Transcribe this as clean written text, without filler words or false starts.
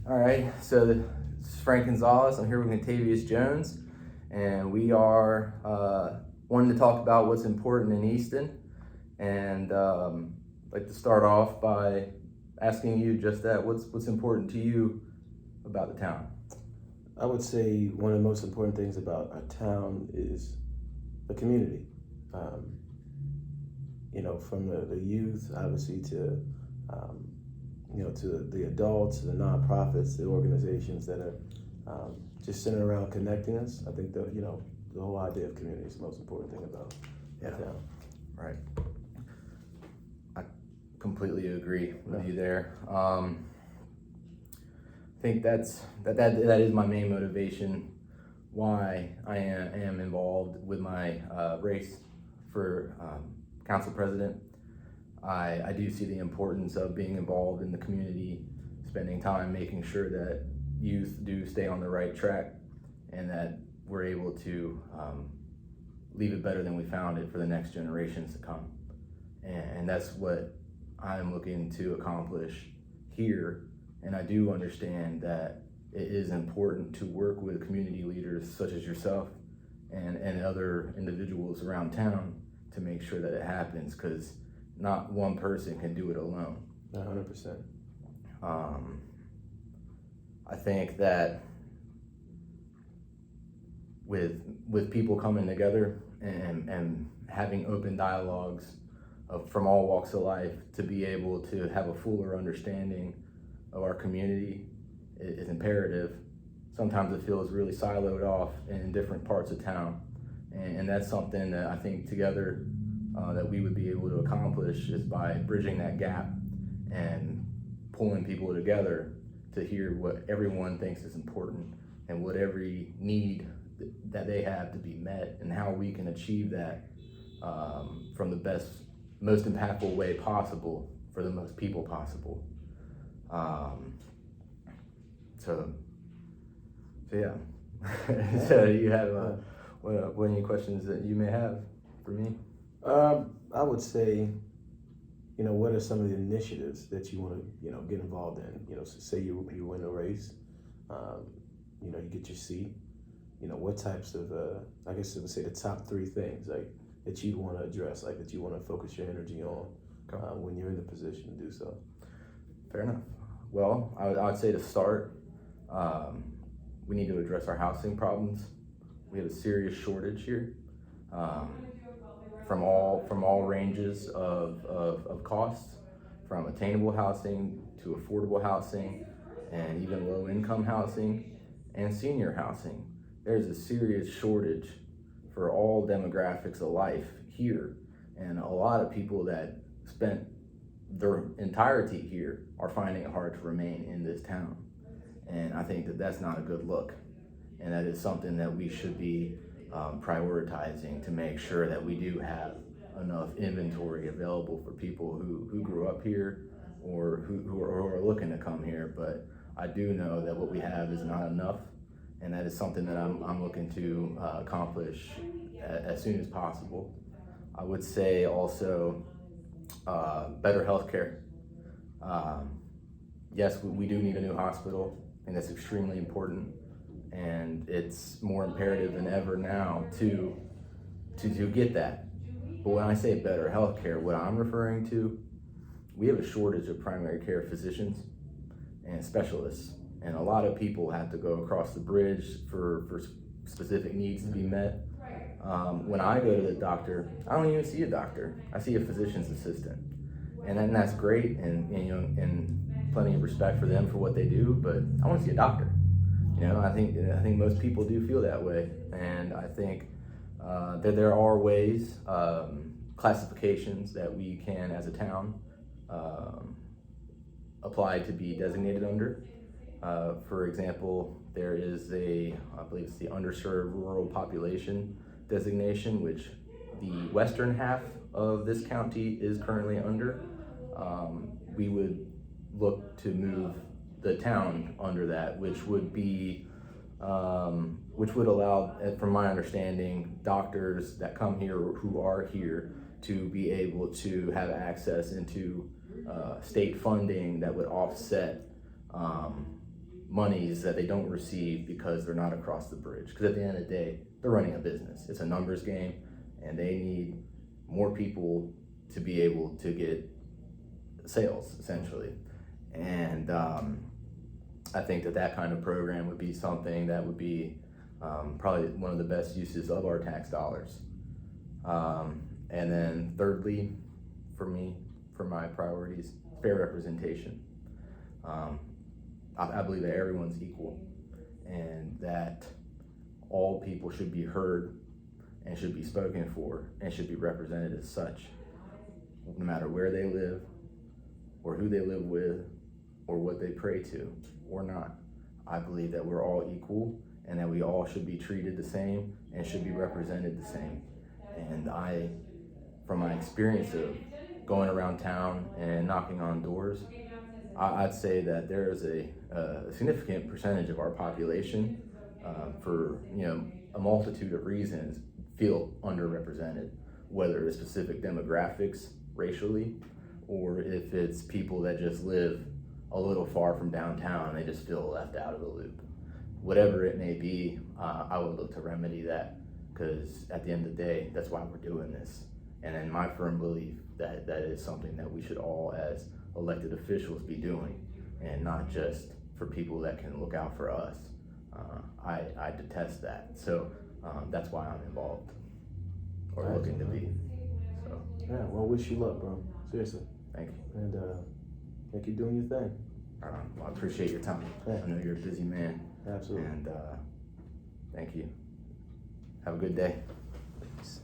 All right, so this is Frank Gunsallus. I'm here with Kentavius Jones, and we are wanting to talk about what's important in Easton. And I'd like to start off by asking you just that: what's important to you about the town? I would say one of the most important things about our town is the community. Um, from the youth, obviously, to to the adults, the nonprofits, the organizations that are just centered around connecting us. I think the whole idea of community is the most important thing about our town. Right. I completely agree with you there. I think that is my main motivation why I am involved with my race for council president. I do see the importance of being involved in the community, spending time making sure that youth do stay on the right track and that we're able to leave it better than we found it for the next generations to come. And that's what I'm looking to accomplish here. And I do understand that it is important to work with community leaders such as yourself and other individuals around town to make sure that it happens, because not one person can do it alone. 100%. I think that with people coming together and having open dialogues from all walks of life to be able to have a fuller understanding of our community is imperative. Sometimes it feels really siloed off in different parts of town, and that's something that I think together that we would be able to accomplish is by bridging that gap and pulling people together to hear what everyone thinks is important and what every need that they have to be met and how we can achieve that from the most impactful way possible for the most people possible. So yeah. So you have what any questions that you may have for me? I would say, what are some of the initiatives that you want to, get involved in? So say you win a race, you get your seat. What types of, I guess I would say the top 3 things like that you want to address, like that you want to focus your energy on when you're in the position to do so. Fair enough. Well, I would say to start, we need to address our housing problems. We have a serious shortage here. From all ranges of costs, from attainable housing to affordable housing and even low income housing and senior housing. There's a serious shortage for all demographics of life here, and a lot of people that spent their entirety here are finding it hard to remain in this town. And I think that that's not a good look, and that is something that we should be prioritizing to make sure that we do have enough inventory available for people who grew up here or who are looking to come here. But I do know that what we have is not enough, and that is something that I'm looking to accomplish as soon as possible. I would say also better healthcare. Yes, we do need a new hospital, and that's extremely important. And it's more imperative than ever now to get that. But when I say better healthcare, what I'm referring to, we have a shortage of primary care physicians and specialists, and a lot of people have to go across the bridge for specific needs to be met. When I go to the doctor, I don't even see a doctor. I see a physician's assistant, and that's great, and plenty of respect for them for what they do. But I want to see a doctor. I think most people do feel that way, and I think that there are ways, classifications that we can, as a town, apply to be designated under. For example, there is I believe it's the underserved rural population designation, which the western half of this county is currently under. We would look to move the town under that, which would allow, from my understanding, doctors that come here or who are here to be able to have access into state funding that would offset monies that they don't receive because they're not across the bridge. Because at the end of the day, they're running a business. It's a numbers game, and they need more people to be able to get sales, essentially. And I think that kind of program would be something that would be probably one of the best uses of our tax dollars. And then thirdly, for me, for my priorities, fair representation. I believe that everyone's equal and that all people should be heard and should be spoken for and should be represented as such, no matter where they live or who they live with or what they pray to or not. I believe that we're all equal and that we all should be treated the same and should be represented the same. And I, from my experience of going around town and knocking on doors, I'd say that there is a significant percentage of our population, for a multitude of reasons, feel underrepresented, whether it's specific demographics racially, or if it's people that just live a little far from downtown and they just feel left out of the loop. Whatever it may be, I would look to remedy that, because at the end of the day, that's why we're doing this. And in my firm belief that that is something that we should all, as elected officials, be doing, and not just for people that can look out for us. I detest that. So that's why I'm involved, or looking to be. So. Yeah, well, wish you luck, bro. Seriously. Thank you. And keep doing your thing. Well, I appreciate your time. Yeah. I know you're a busy man. Absolutely. And thank you. Have a good day. Thanks.